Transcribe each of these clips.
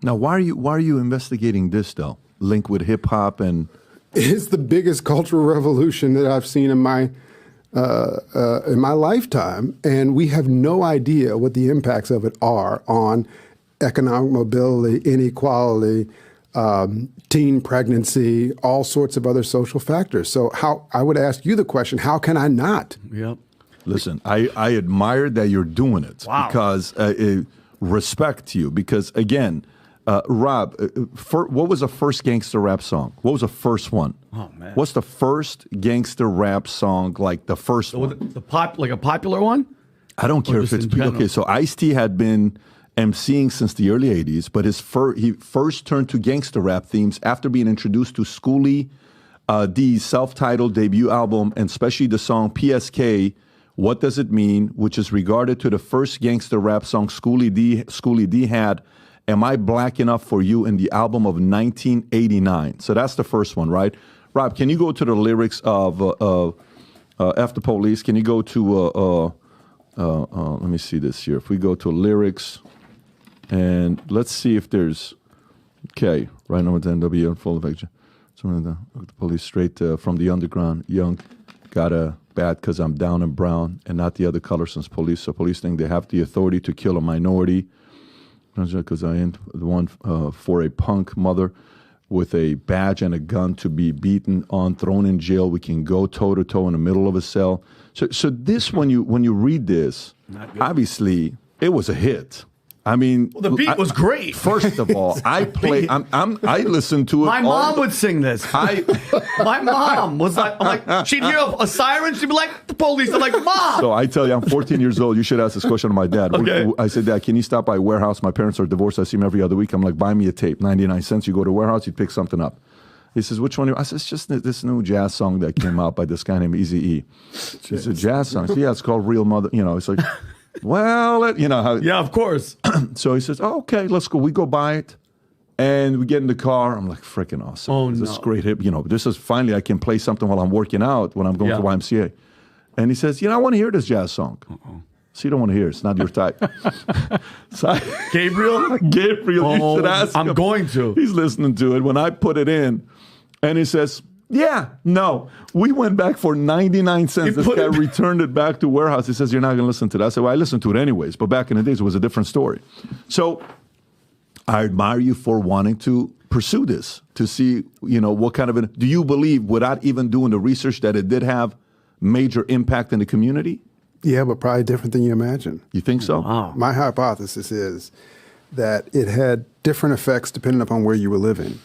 Now, why are you investigating this though? Link with hip hop and it's the biggest cultural revolution that I've seen in my lifetime, and we have no idea what the impacts of it are on economic mobility, inequality, teen pregnancy, all sorts of other social factors. So I would ask you the question, how can I not? Yep. Listen, I admire that you're doing it. Wow. Because respect to you. Because again, Rob, what was the first gangster rap song? What was the first one? Oh man, what's the first gangster rap song? Like the first one? Like a popular one? I don't care if it's okay. So Ice-T had been emceeing since the early '80s, but he first turned to gangster rap themes after being introduced to Schoolie D's self-titled debut album, and especially the song PSK. What Does It Mean? Which is regarded to the first gangster rap song Schoolie D had. Am I Black Enough for You in the album of 1989? So that's the first one, right? Rob, can you go to the lyrics of F the Police? Can you go to, let me see this here. If we go to lyrics, and let's see if there's, okay, right now with NW and full of action. The police straight from the underground, young, got a bad because I'm down and brown and not the other color since police. So police think they have the authority to kill a minority. Because I ain't the one for a punk mother with a badge and a gun to be beaten on, thrown in jail. We can go toe to toe in the middle of a cell. So this, when you read this, obviously it was a hit. I mean, well, the beat was great. First of all, I listened to it. My mom would sing this. My mom was like, she'd hear a siren, she'd be like, the police. They're like, Mom. So I tell you, I'm 14 years old. You should ask this question to my dad. Okay. I said, Dad, can you stop by Warehouse? My parents are divorced. I see him every other week. I'm like, buy me a tape, 99 cents. You go to Warehouse, you pick something up. He says, which one? I said, it's just this new jazz song that came out by this guy named Eazy-E. It's a jazz song. So, yeah, it's called Real Mother. You know, it's like, well, you know how. Yeah, of course. So he says, oh, okay, let's go. We go buy it. And we get in the car. I'm like, freaking awesome. Oh, this is great. You know, this is finally I can play something while I'm working out when I'm going to YMCA. And he says, I want to hear this jazz song. So you don't want to hear it. It's not your type. Gabriel? Gabriel, you should ask him. I'm going to. He's listening to it. When I put it in, and he says, yeah, no. We went back for 99 cents. This guy returned it back to Warehouse. He says, you're not going to listen to that. I said, well, I listened to it anyways. But back in the days, it was a different story. So I admire you for wanting to pursue this, to see, what kind of do you believe, without even doing the research, that it did have major impact in the community? Yeah, but probably different than you imagine. You think so? Wow. My hypothesis is that it had different effects depending upon where you were living.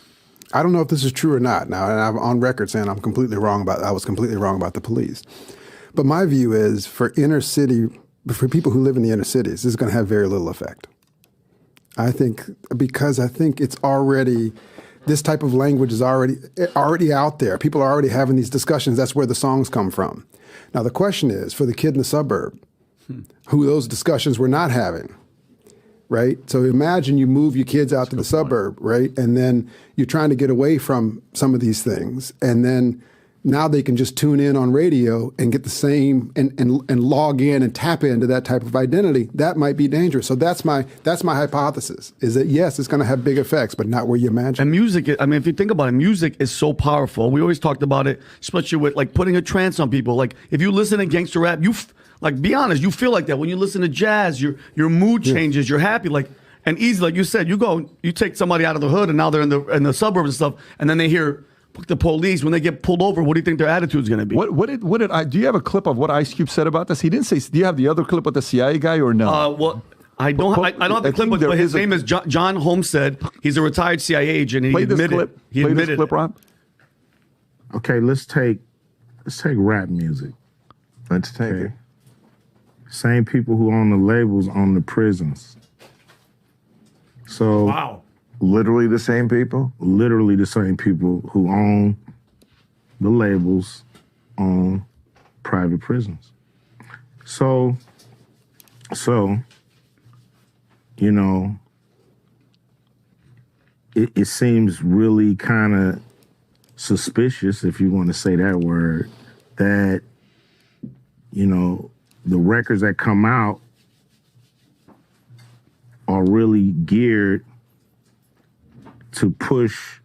I don't know if this is true or not now, and I'm on record saying I was completely wrong about the police. But my view is for people who live in the inner cities, this is going to have very little effect. I think it's already, this type of language is already out there. People are already having these discussions. That's where the songs come from. Now, the question is, for the kid in the suburb, who those discussions were not having, right? So imagine you move your kids out to the suburb, right? And then you're trying to get away from some of these things. And then now they can just tune in on radio and get the same and log in and tap into that type of identity. That might be dangerous. So that's my hypothesis, is that yes, it's going to have big effects, but not where you imagine. And music, if you think about it, music is so powerful. We always talked about it, especially with like putting a trance on people. Like if you listen to gangster rap, be honest, you feel like that. When you listen to jazz, your mood changes, you're happy. And easy, like you said, you take somebody out of the hood and now they're in the suburbs and stuff, and then they hear the police. When they get pulled over, what do you think their attitude is going to be? Do you have a clip of what Ice Cube said about this? He didn't say. Do you have the other clip with the CIA guy or no? Well, I don't have the clip, but his name is John Homestead. He's a retired CIA agent. And he admitted. Play this clip, Rob. Okay, let's take rap music. Let's take it. Same people who own the labels own the prisons. So wow. Literally the same people? Literally the same people who own the labels own private prisons. So, it seems really kind of suspicious, if you want to say that word, that, the records that come out are really geared to push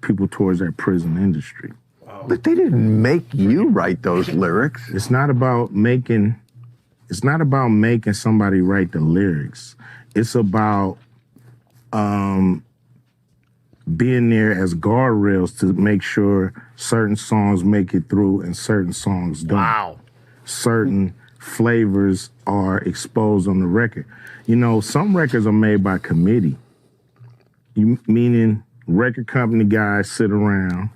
people towards that prison industry. But they didn't make you write those lyrics. It's not about making somebody write the lyrics. It's about being there as guardrails to make sure certain songs make it through and certain songs don't. Wow. Certain flavors are exposed on the record. You know, some records are made by committee. Meaning record company guys sit around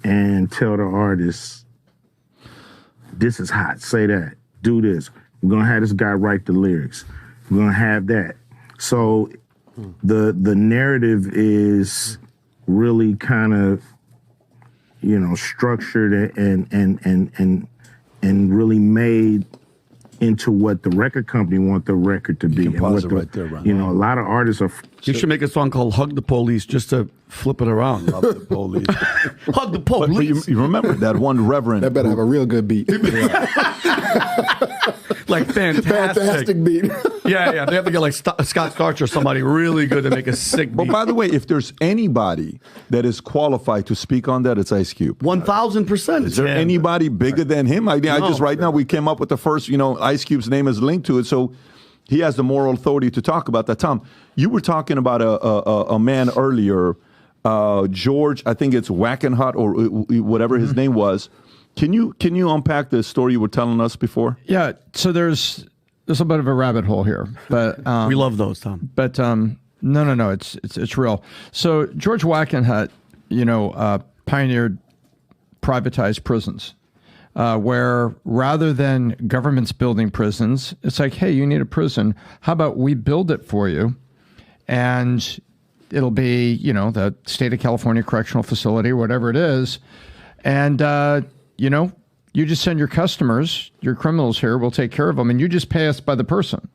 and tell the artists, this is hot, say that, do this. We're gonna have this guy write the lyrics. We're gonna have that. So the narrative is really kind of, you know, structured and really made into what the record company want the record to be. You can and pause what it right there, Ron. You know, a lot of artists are. You should make a song called "Hug the Police" just to flip it around. Love the police. Hug the But police. you remember that one reverend. That better have a real good beat. Like fantastic. Fantastic beat. Yeah. They have to get like Scott Storch or somebody really good to make a sick beat. But by the way, if there's anybody that is qualified to speak on that, it's Ice Cube. 1000%. Is there anybody bigger than him? I just right now we came up with the first, Ice Cube's name is linked to it, so he has the moral authority to talk about that. Tom, you were talking about a man earlier, George, I think it's Wackenhut or whatever his name was. Can you unpack the story you were telling us before? Yeah, so there's a bit of a rabbit hole here, but We love those, Tom. But no, it's real. So George Wackenhut, pioneered privatized prisons, where rather than governments building prisons, it's like, hey, you need a prison. How about we build it for you, and it'll be the state of California correctional facility, whatever it is, and you just send your customers, your criminals here, we'll take care of them, and you just pay us by the person.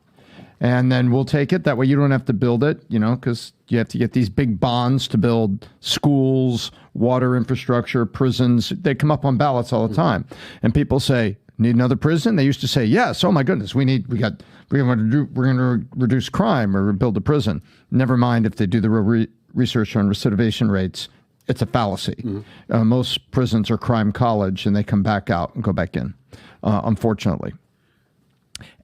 And then we'll take it. That way you don't have to build it, because you have to get these big bonds to build schools, water infrastructure, prisons. They come up on ballots all the time. And people say, need another prison? They used to say, yes, oh my goodness, we're going to reduce crime or build a prison. Never mind if they do the real research on recidivation rates. It's a fallacy. Most prisons are crime college, and they come back out and go back in, unfortunately.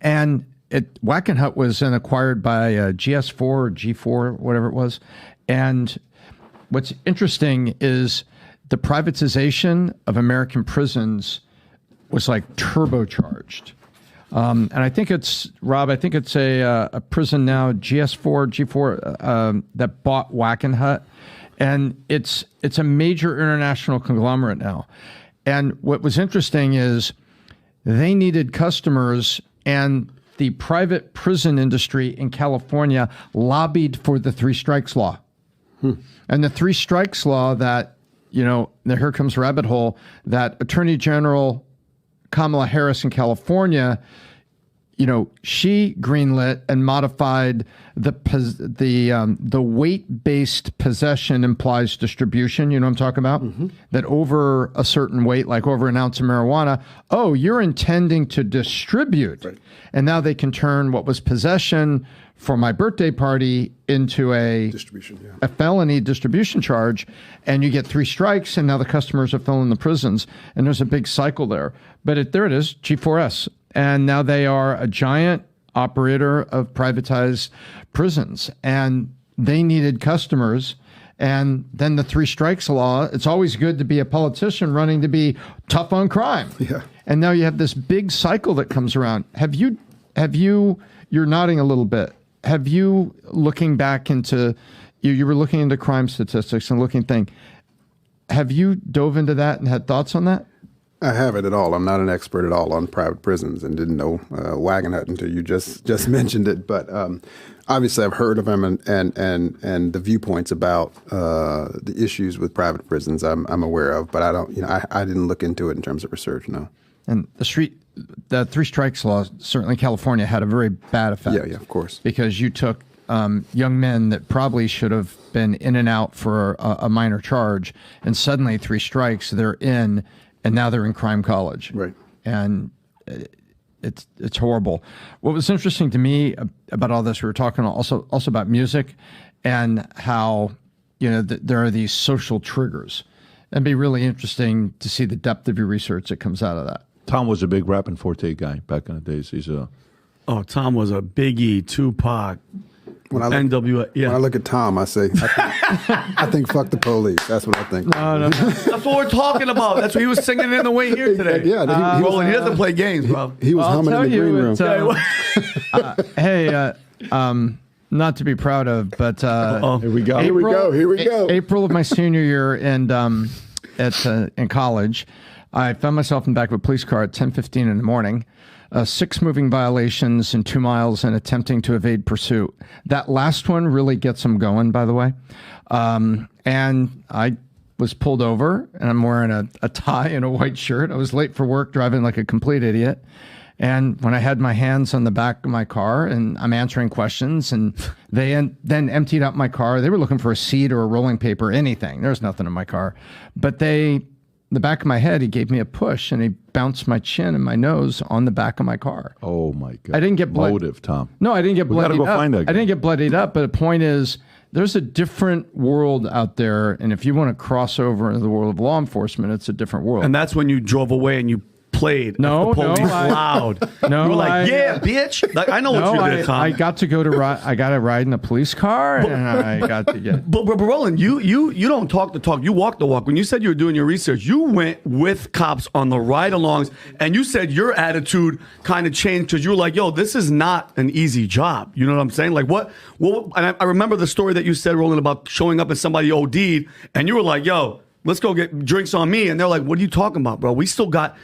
And Wackenhut was then acquired by GS4 or G4, whatever it was. And what's interesting is the privatization of American prisons was like turbocharged. And I think it's, Rob, a prison now, GS4, G4, that bought Wackenhut. And it's a major international conglomerate now. And what was interesting is they needed customers, and the private prison industry in California lobbied for the three strikes law. And the three strikes law that, here comes rabbit hole, that Attorney General Kamala Harris in California, she greenlit and modified the weight-based possession implies distribution. You know what I'm talking about? That over a certain weight, like over an ounce of marijuana, you're intending to distribute. Right. And now they can turn what was possession for my birthday party into a felony distribution charge, and you get three strikes, and now the customers are filling the prisons, and there's a big cycle there. But there it is, G4S. And now they are a giant operator of privatized prisons, and they needed customers. And then the three strikes law, it's always good to be a politician running to be tough on crime. Yeah. And now you have this big cycle that comes around. You're nodding a little bit. Have you, looking back into, you were looking into crime statistics and have you dove into that and had thoughts on that? I haven't at all. I'm not an expert at all on private prisons and didn't know Wackenhut until you just mentioned it. But obviously, I've heard of him and the viewpoints about the issues with private prisons. I'm aware of, but I don't. I didn't look into it in terms of research. No. And the three strikes law, certainly California, had a very bad effect. Yeah, of course. Because you took young men that probably should have been in and out for a minor charge, and suddenly three strikes, they're in. And now they're in crime college. Right. And it's horrible. What was interesting to me about all this, we were talking also about music and how, there are these social triggers. It'd be really interesting to see the depth of your research that comes out of that. Tom was a big Rap and Forte guy back in the days. Tom was a Biggie, Tupac, NWA. Yeah. When I look at Tom, I say, I think fuck the police. That's what I think. No. That's what we're talking about. That's what he was singing in the way here today. Yeah, he doesn't play games, bro. He was humming in the green room. Not to be proud of, but here we go. Here we go. April of my senior year in college, I found myself in the back of a police car at 10:15 in the morning. 6 moving violations in 2 miles and attempting to evade pursuit. That last one really gets them going, by the way. And I was pulled over, and I'm wearing a tie and a white shirt. I was late for work, driving like a complete idiot. And when I had my hands on the back of my car and I'm answering questions, and they then emptied out my car. They were looking for a seat or a rolling paper, anything. There was nothing in my car. But the back of my head, he gave me a push, and he bounced my chin and my nose on the back of my car. Oh, my God. I didn't get bloodied. Motive, Tom. No, I didn't get bloodied up. Find that guy. I didn't get bloodied up, but the point is, there's a different world out there, and if you want to cross over into the world of law enforcement, it's a different world. And that's when you drove away and you played no, at the police loud. No, you were like, yeah, bitch. Like, I know what you did, Tom. I got to go to I got to ride in a police car, and I got to get. But Roland, you don't talk the talk. You walk the walk. When you said you were doing your research, you went with cops on the ride-alongs, and you said your attitude kind of changed because you were like, yo, this is not an easy job. You know what I'm saying? Like, what and I remember the story that you said, Roland, about showing up and somebody OD'd, and you were like, yo, let's go get drinks on me. And they're like, what are you talking about, bro? We still got